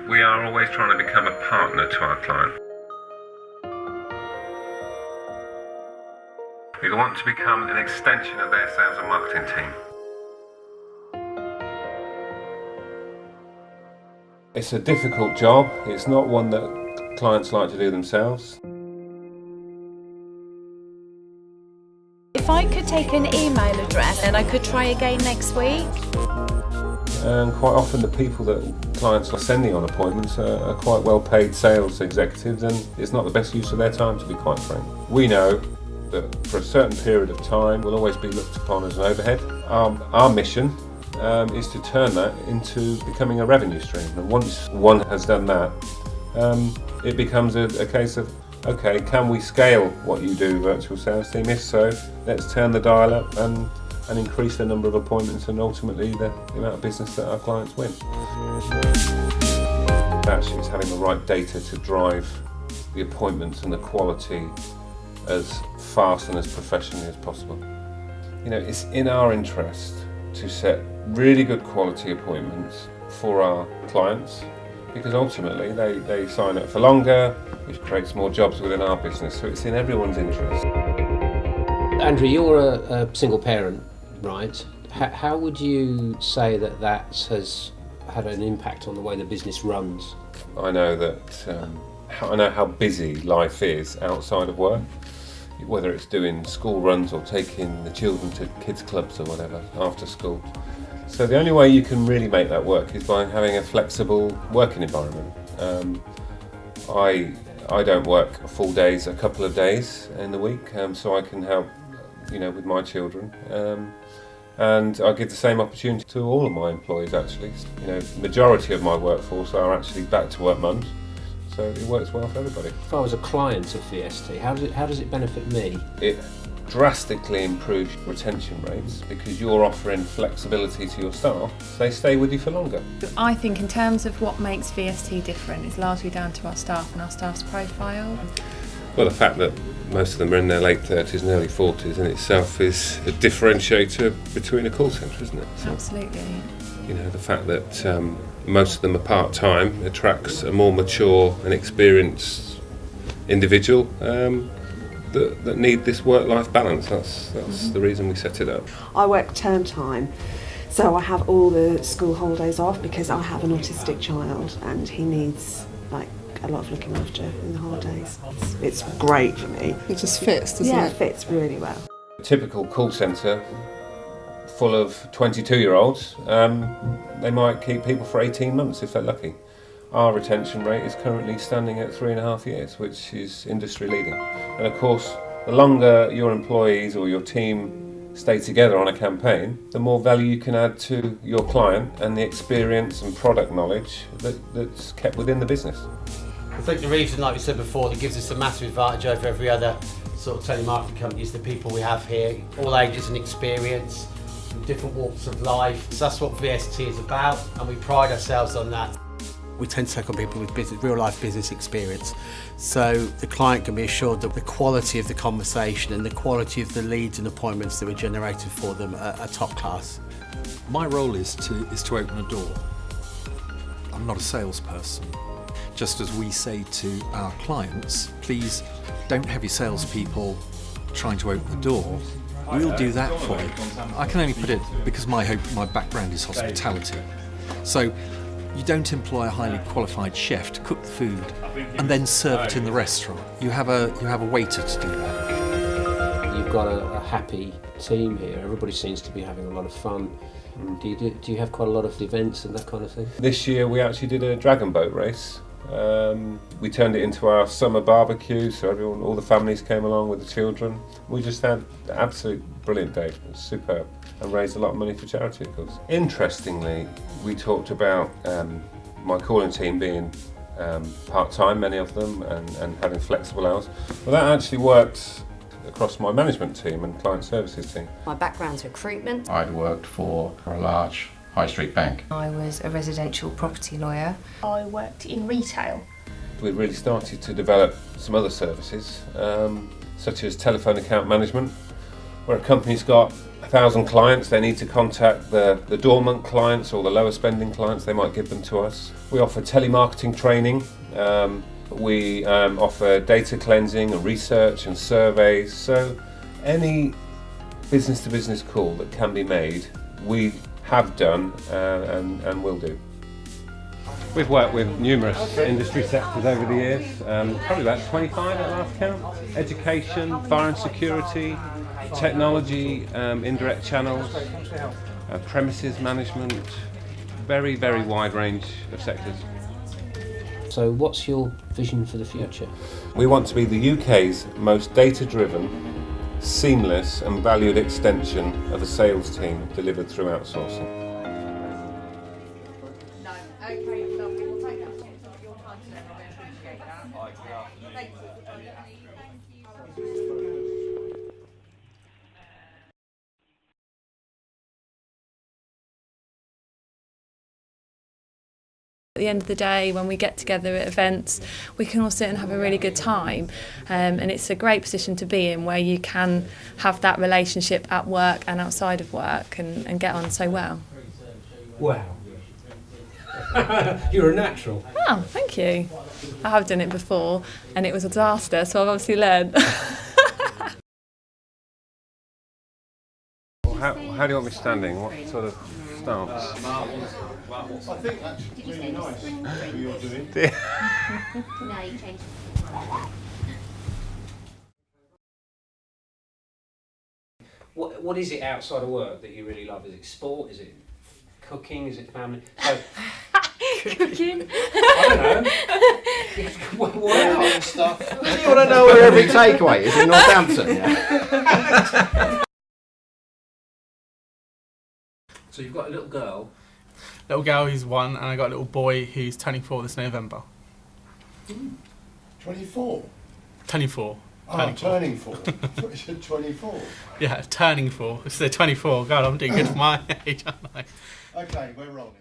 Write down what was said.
We are always trying to become a partner to our client. We want to become an extension of their sales and marketing team. It's a difficult job. It's not one that clients like to do themselves. If I could take an email address and I could try again next week. And quite often the people that clients are sending on appointments are quite well paid sales executives, and it's not the best use of their time, to be quite frank. We know that for a certain period of time we'll always be looked upon as an overhead. Our mission is to turn that into becoming a revenue stream, and once one has done that, it becomes a case of, okay, can we scale what you do, virtual sales team? If so, let's turn the dial up and increase the number of appointments and ultimately the amount of business that our clients win. Actually, it's having the right data to drive the appointments and the quality as fast and as professionally as possible. You know, it's in our interest to set really good quality appointments for our clients, because ultimately they sign up for longer, which creates more jobs within our business, so it's in everyone's interest. Andrew, you're a single parent, right? How would you say that has had an impact on the way the business runs? I know that I know how busy life is outside of work, whether it's doing school runs or taking the children to kids clubs or whatever after school. So the only way you can really make that work is by having a flexible working environment. I don't work full days, a couple of days in the week, so I can help, with my children. And I give the same opportunity to all of my employees, actually. The majority of my workforce are actually back to work mums, so it works well for everybody. If I was a client of VST, how does it benefit me? It drastically improves retention rates because you're offering flexibility to your staff, so they stay with you for longer. I think in terms of what makes VST different is largely down to our staff and our staff's profile. Well, the fact that most of them are in their late 30s and early 40s in itself is a differentiator between a call centre, isn't it? So, absolutely. The fact that most of them are part-time attracts a more mature and experienced individual that need this work-life balance. That's the reason we set it up. I work term time, so I have all the school holidays off because I have an autistic child and he needs a lot of looking after in the holidays. It's great for me. It just fits, doesn't it? Yeah, it fits really well. A typical call centre full of 22-year-olds, they might keep people for 18 months if they're lucky. Our retention rate is currently standing at 3.5 years, which is industry leading. And of course, the longer your employees or your team stay together on a campaign, the more value you can add to your client and the experience and product knowledge that's kept within the business. I think the reason, like we said before, that gives us a massive advantage over every other sort of telemarketing company is the people we have here, all ages and experience, from different walks of life. So that's what VST is about, and we pride ourselves on that. We tend to take on people with real life business experience, so the client can be assured that the quality of the conversation and the quality of the leads and appointments that were generated for them are top class. My role is to open a door. I'm not a salesperson. Just as we say to our clients, please don't have your salespeople trying to open the door. We'll do that for you. I can only put it because my background is hospitality. So you don't employ a highly qualified chef to cook the food and then serve it in the restaurant. You have a waiter to do that. You've got a happy team here. Everybody seems to be having a lot of fun. Do you have quite a lot of events and that kind of thing? This year we actually did a dragon boat race. We turned it into our summer barbecue, so all the families came along with the children. We just had an absolute brilliant day. It was superb, and raised a lot of money for charity, of course. Interestingly, we talked about my calling team being part-time, many of them, and having flexible hours. Well, that actually worked across my management team and client services team. My background's recruitment. I'd worked for a large high street bank. I was a residential property lawyer. I worked in retail. We really started to develop some other services, such as telephone account management, where a company's got 1,000 clients, they need to contact the dormant clients or the lower spending clients, they might give them to us. We offer telemarketing training, we offer data cleansing and research and surveys, so any business to business call that can be made, we have done and will do. We've worked with numerous industry sectors over the years, probably about 25 at last count. Education, fire and security, technology, indirect channels, premises management, very, very wide range of sectors. So what's your vision for the future? We want to be the UK's most data-driven, seamless and valued extension of a sales team delivered through outsourcing. At the end of the day, when we get together at events, we can all sit and have a really good time, and it's a great position to be in where you can have that relationship at work and outside of work and get on so well. Wow. You're a natural. Oh, thank you. I have done it before and it was a disaster, so I've obviously learned. How do you want me standing? What sort of stance? I think that's really nice what you're doing. No, you changed. What is it outside of work that you really love? Is it sport? Is it cooking? Is it family? So, Cooking. I don't know. Wow. Stuff. You want to know where every takeaway is in Northampton? Yeah? So you've got a little girl. Little girl who's 1, and I got a little boy who's turning 4 this November. 24. Turning 4. Turning 4. You said 24. Yeah, turning 4. So 24. God, I'm doing good for my age, aren't I? Okay, we're rolling.